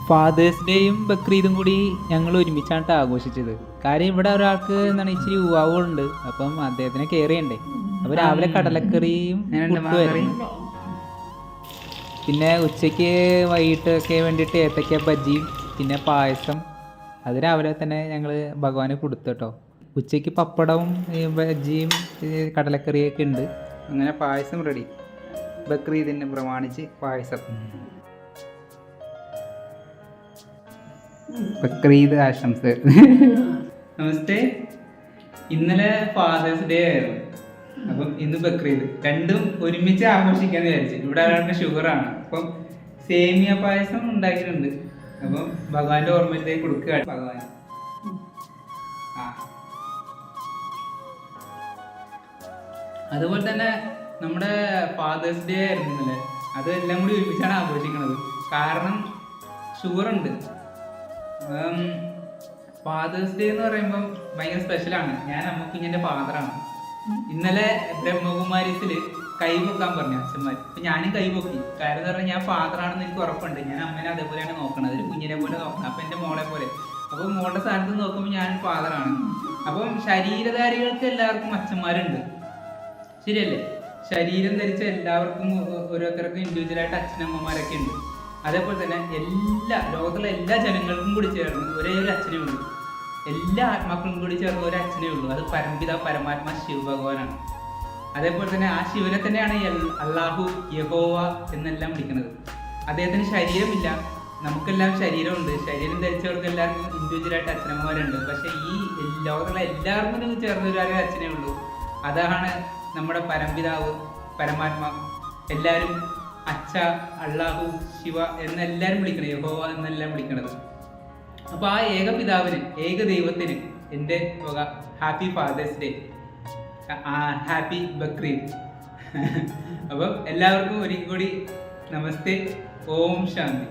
Fathers ഡേയും ബക്രീദും കൂടി ഞങ്ങൾ ഒരുമിച്ചാണ് ആഘോഷിച്ചത്. കാര്യം ഇവിടെ ഒരാൾക്ക് എന്താണ് ഇച്ചിരി യുവാവുണ്ട്, അപ്പം അദ്ദേഹത്തിനെ കെയർ ചെയ്യണ്ടേ. അപ്പോൾ രാവിലെ കടലക്കറിയും പുട്ടുമായിരുന്നു. പിന്നെ ഉച്ചയ്ക്ക് വൈകിട്ടൊക്കെ വേണ്ടിയിട്ട് ഏത്തക്ക ബജ്ജിയും പിന്നെ പായസം, അത് രാവിലെ തന്നെ ഞങ്ങൾ ഭഗവാന് കൊടുത്തു കേട്ടോ. ഉച്ചയ്ക്ക് പപ്പടവും ബജ്ജിയും കടലക്കറിയൊക്കെ ഉണ്ട്. അങ്ങനെ പായസം റെഡി, ബക്രീദിനെ പ്രമാണിച്ച് പായസം. ബക്രീദ് ആശംസ. നമസ്തേ. ഇന്നലെ ഫാദേഴ്സ് ഡേ ആയിരുന്നു, അപ്പം ഇന്ന് ബക്രീദ്, രണ്ടും ഒരുമിച്ച് ആഘോഷിക്കാന്ന് വിചാരിച്ചു. ഇവിടെ ഒരാൾക്ക് ഷുഗറാണ്, അപ്പം സേമിയ പായസം ഉണ്ടാക്കിയിട്ടുണ്ട്. അപ്പം ഭഗവാന്റെ ഓർമ്മയിലേക്ക് കൊടുക്കുകയാണ് ഭഗവാൻ. അതുപോലെ തന്നെ നമ്മുടെ ഫാദേഴ്സ് ഡേ ആയിരുന്നു ഇന്നലെ, അതെല്ലാം കൂടി ഒരുമിച്ചാണ് ആഘോഷിക്കുന്നത്. കാരണം ഷുഗറുണ്ട്. ഫാദേഴ്സ് ഡേ എന്ന് പറയുമ്പം ഭയങ്കര സ്പെഷ്യലാണ്. ഞാൻ അമ്മക്കുഞ്ഞിൻ്റെ ഫാദറാണ്. ഇന്നലെ ബ്രഹ്മകുമാരീസിൽ കൈപൊക്കാൻ പറഞ്ഞു അച്ഛന്മാർ. അപ്പം ഞാനും കൈപൊക്കി. കാര്യം എന്ന് പറഞ്ഞാൽ ഞാൻ ഫാദറാണെന്ന് എനിക്ക് ഉറപ്പുണ്ട്. ഞാൻ അമ്മേനെ അതേപോലെയാണ് നോക്കണത്, ഒരു കുഞ്ഞിനെ പോലെ നോക്കണം. അപ്പം എൻ്റെ മോളെ പോലെ. അപ്പം മോളുടെ സ്ഥാനത്ത് നോക്കുമ്പോൾ ഞാൻ ഫാദറാണ്. അപ്പം ശരീരധാരികൾക്ക് എല്ലാവർക്കും അച്ഛന്മാരുണ്ട്, ശരിയല്ലേ? ശരീരം ധരിച്ച എല്ലാവർക്കും ഓരോരുത്തർക്കും ഇൻഡിവിജ്വലായിട്ട് അച്ഛനമ്മമാരൊക്കെ ഉണ്ട്. അതേപോലെ തന്നെ ലോകത്തുള്ള എല്ലാ ജനങ്ങൾക്കും കൂടി ചേർന്ന് ഒരേ ഒരു അച്ഛനേ ഉള്ളൂ. എല്ലാ ആത്മാക്കളും കൂടി ചേർന്ന് ഒരു അച്ഛനേ ഉള്ളൂ. അത് പരംപിത പരമാത്മാ ശിവഭഗവാനാണ്. അതേപോലെ തന്നെ ആ ശിവനെ തന്നെയാണ് അള്ളാഹു, യഹോവ എന്നെല്ലാം വിളിക്കുന്നത്. അദ്ദേഹത്തിന് ശരീരമില്ല, നമുക്കെല്ലാം ശരീരമുണ്ട്. ശരീരം ധരിച്ചവർക്ക് എല്ലാവർക്കും ഇൻഡിവിജ്വലായിട്ട് അച്ഛനമ്മമാരുണ്ട്. പക്ഷേ ഈ ലോകത്തുള്ള എല്ലാവർക്കും ചേർന്ന് ഒരു അച്ഛനേ ഉള്ളൂ. അതാണ് നമ്മുടെ പരംപിതാവ്, പരമാത്മാ. എല്ലാവരും അച്ഛ, അള്ളാഹു, ശിവ എന്നെല്ലാവരും വിളിക്കണം, യഹോവ എന്നെല്ലാം വിളിക്കണത്. അപ്പോൾ ആ ഏക പിതാവിന്, ഏക ദൈവത്തിന് എൻ്റെ വക happy father's day, happy Bakrid. അപ്പം എല്ലാവർക്കും ഒരിക്കൽ കൂടി നമസ്തേ. ഓം ശാന്തി.